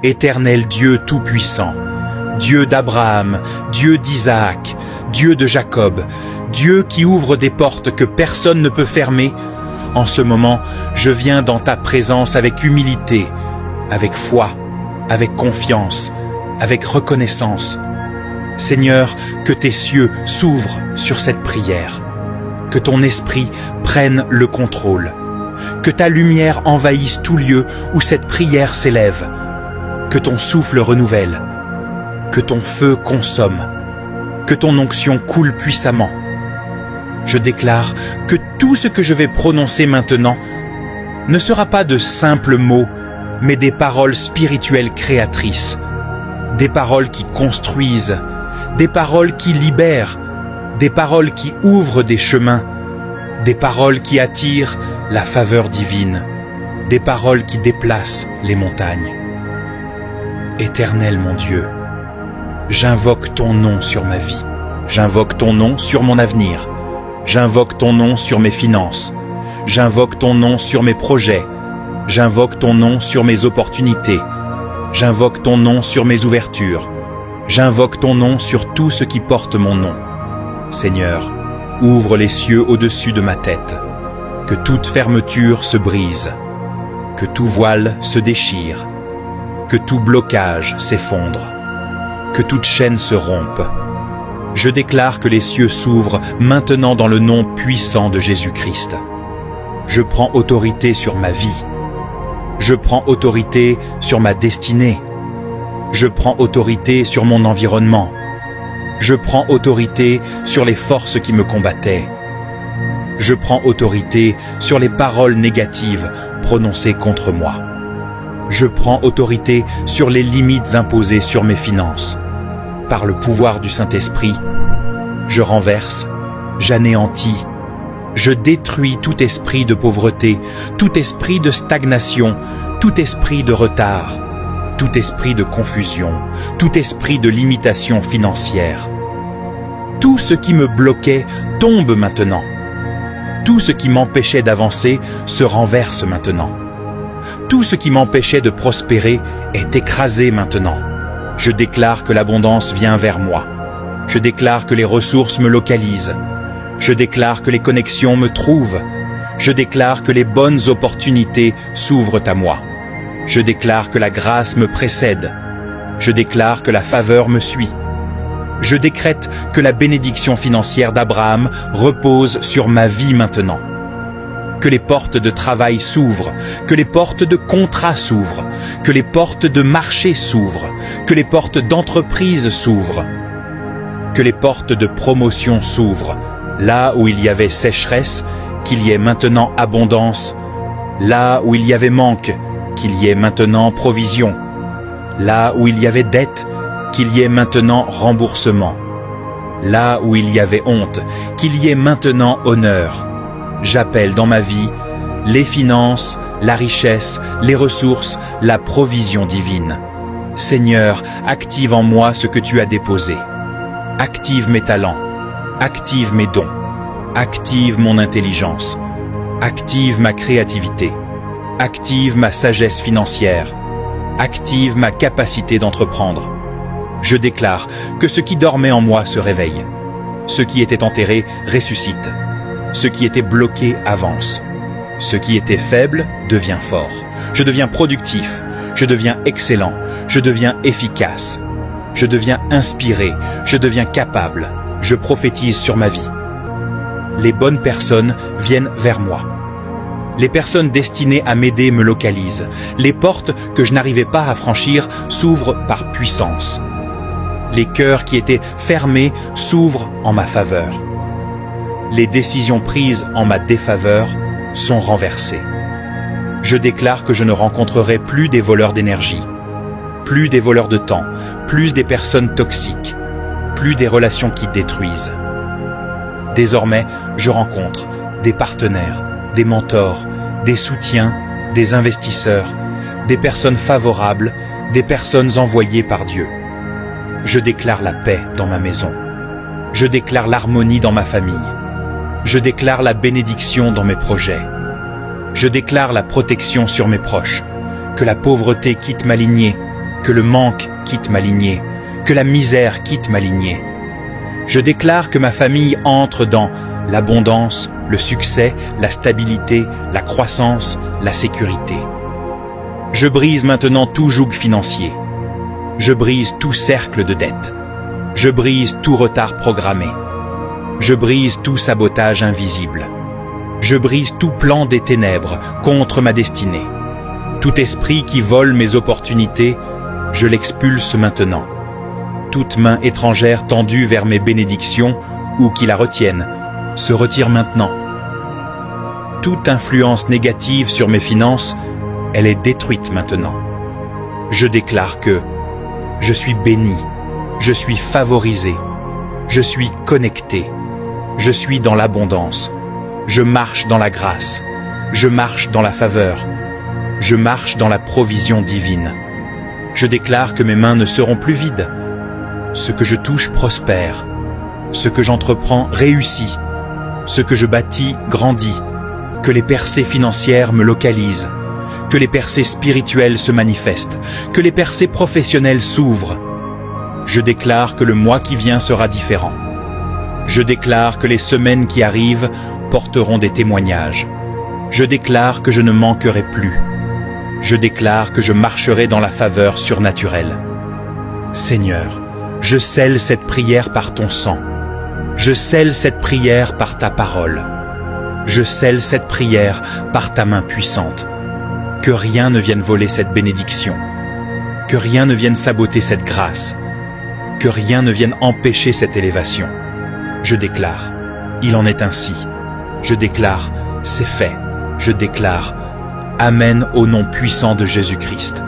Éternel Dieu Tout-Puissant, Dieu d'Abraham, Dieu d'Isaac, Dieu de Jacob, Dieu qui ouvre des portes que personne ne peut fermer, en ce moment, je viens dans ta présence avec humilité, avec foi, avec confiance, avec reconnaissance. Seigneur, que tes cieux s'ouvrent sur cette prière, que ton esprit prenne le contrôle, que ta lumière envahisse tout lieu où cette prière s'élève, que ton souffle renouvelle, que ton feu consomme, que ton onction coule puissamment. Je déclare que tout ce que je vais prononcer maintenant ne sera pas de simples mots, mais des paroles spirituelles créatrices, des paroles qui construisent, des paroles qui libèrent, des paroles qui ouvrent des chemins, des paroles qui attirent la faveur divine, des paroles qui déplacent les montagnes. Éternel mon Dieu, j'invoque ton nom sur ma vie, j'invoque ton nom sur mon avenir, j'invoque ton nom sur mes finances, j'invoque ton nom sur mes projets, j'invoque ton nom sur mes opportunités, j'invoque ton nom sur mes ouvertures, j'invoque ton nom sur tout ce qui porte mon nom. Seigneur, ouvre les cieux au-dessus de ma tête, que toute fermeture se brise, que tout voile se déchire, que tout blocage s'effondre, que toute chaîne se rompe. Je déclare que les cieux s'ouvrent maintenant dans le nom puissant de Jésus-Christ. Je prends autorité sur ma vie. Je prends autorité sur ma destinée. Je prends autorité sur mon environnement. Je prends autorité sur les forces qui me combattaient. Je prends autorité sur les paroles négatives prononcées contre moi. Je prends autorité sur les limites imposées sur mes finances. Par le pouvoir du Saint-Esprit, je renverse, j'anéantis, je détruis tout esprit de pauvreté, tout esprit de stagnation, tout esprit de retard, tout esprit de confusion, tout esprit de limitation financière. Tout ce qui me bloquait tombe maintenant. Tout ce qui m'empêchait d'avancer se renverse maintenant. Tout ce qui m'empêchait de prospérer est écrasé maintenant. Je déclare que l'abondance vient vers moi. Je déclare que les ressources me localisent. Je déclare que les connexions me trouvent. Je déclare que les bonnes opportunités s'ouvrent à moi. Je déclare que la grâce me précède. Je déclare que la faveur me suit. Je décrète que la bénédiction financière d'Abraham repose sur ma vie maintenant. Que les portes de travail s'ouvrent, que les portes de contrat s'ouvrent, que les portes de marché s'ouvrent, que les portes d'entreprise s'ouvrent, que les portes de promotion s'ouvrent. Là où il y avait sécheresse, qu'il y ait maintenant abondance. Là où il y avait manque, qu'il y ait maintenant provision. Là où il y avait dette, qu'il y ait maintenant remboursement. Là où il y avait honte, qu'il y ait maintenant honneur. J'appelle dans ma vie les finances, la richesse, les ressources, la provision divine. Seigneur, active en moi ce que tu as déposé. Active mes talents, active mes dons, active mon intelligence, active ma créativité, active ma sagesse financière, active ma capacité d'entreprendre. Je déclare que ce qui dormait en moi se réveille. Ce qui était enterré ressuscite. Ce qui était bloqué avance. Ce qui était faible devient fort. Je deviens productif. Je deviens excellent. Je deviens efficace. Je deviens inspiré. Je deviens capable. Je prophétise sur ma vie. Les bonnes personnes viennent vers moi. Les personnes destinées à m'aider me localisent. Les portes que je n'arrivais pas à franchir s'ouvrent par puissance. Les cœurs qui étaient fermés s'ouvrent en ma faveur. Les décisions prises en ma défaveur sont renversées. Je déclare que je ne rencontrerai plus des voleurs d'énergie, plus des voleurs de temps, plus des personnes toxiques, plus des relations qui détruisent. Désormais, je rencontre des partenaires, des mentors, des soutiens, des investisseurs, des personnes favorables, des personnes envoyées par Dieu. Je déclare la paix dans ma maison. Je déclare l'harmonie dans ma famille. Je déclare la bénédiction dans mes projets. Je déclare la protection sur mes proches. Que la pauvreté quitte ma lignée. que le manque quitte ma lignée, que la misère quitte ma lignée. Je déclare que ma famille entre dans l'abondance, le succès, la stabilité, la croissance, la sécurité. Je brise maintenant tout joug financier. Je brise tout cercle de dette. Je brise tout retard programmé. Je brise tout sabotage invisible. Je brise tout plan des ténèbres contre ma destinée. Tout esprit qui vole mes opportunités, je l'expulse maintenant. Toute main étrangère tendue vers mes bénédictions, ou qui la retienne, se retire maintenant. Toute influence négative sur mes finances, elle est détruite maintenant. Je déclare que je suis béni, je suis favorisé, je suis connecté, je suis dans l'abondance, je marche dans la grâce, je marche dans la faveur, je marche dans la provision divine. Je déclare que mes mains ne seront plus vides. Ce que je touche prospère, ce que j'entreprends réussit, ce que je bâtis grandit, que les percées financières me localisent, que les percées spirituelles se manifestent, que les percées professionnelles s'ouvrent. Je déclare que le mois qui vient sera différent. Je déclare que les semaines qui arrivent porteront des témoignages. Je déclare que je ne manquerai plus. Je déclare que je marcherai dans la faveur surnaturelle. Seigneur, je scelle cette prière par ton sang. Je scelle cette prière par ta parole. Je scelle cette prière par ta main puissante. Que rien ne vienne voler cette bénédiction. Que rien ne vienne saboter cette grâce. Que rien ne vienne empêcher cette élévation. Je déclare, il en est ainsi. Je déclare, c'est fait. Je déclare, Amen au nom puissant de Jésus-Christ.